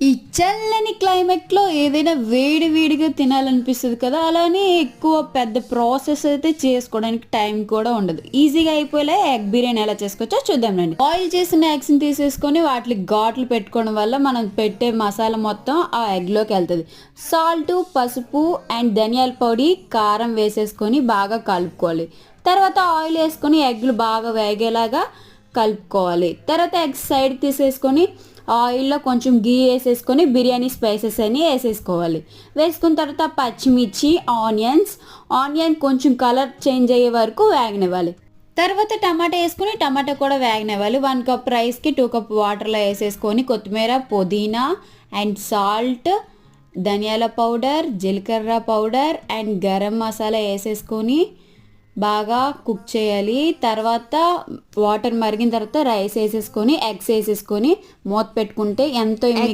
ఈ చల్లని క్లైమేట్‌లో ఏదైనా వేడి వేడిగా తినాలనిపిస్తది కదా! అలానే ఎక్కువ పెద్ద ప్రాసెస్ అయితే చేసుకోవడానికి టైం కూడా ఉండదు. ఈజీగా అయిపోయేలా ఎగ్ బిర్యానీ ఎలా చేసుకోవచ్చో చూద్దాం రండి. బాయిల్ చేసిన ఎగ్స్‌ని తీసేసుకొని వాటికి ఘాట్లు పెట్టుకోవడం వల్ల మనం పెట్టే మసాలా మొత్తం ఆ ఎగ్‌లోకెళ్తది. సాల్టు, పసుపు అండ్ ధనియాల పొడి, కారం వేసేసుకొని బాగా కలుపుకోవాలి. తర్వాత ఆయిల్ ఏసుకొని ఎగ్‌లు బాగా వేగేలాగా కలుపుకోవాలి. తర్వాత ఎగ్స్ సైడ్‌కి తీసేసుకొని ఆయిల్‌లో కొంచెం ఘీ ఏసేసుకొని బిర్యానీ స్పైసెస్ అన్నీ ఏసేసుకోవాలి. వేసుకున్న తర్వాత పచ్చిమిర్చి, ఆనియన్ కొంచెం కలర్ చేంజ్ అయ్యే వరకు వేగనివ్వాలి. తర్వాత టమాటా ఏసుకొని టమాటా కూడా వేగనివ్వాలి. 1 కప్ రైస్‌కి 2 కప్ వాటర్‌లో ఏసేసుకొని కొత్తిమీర, పుదీనా అండ్ సాల్ట్, ధనియాల పౌడర్, జీలకర్ర పౌడర్ అండ్ గరం మసాలా ఏసేసుకొని బాగా కుక్ చేయాలి. తర్వాత వాటర్ మరిగిన తర్వాత రైస్ ఏసేసుకొని, ఎగ్స్ ఏసేసుకొని మూత పెట్టుకుంటే ఎంతో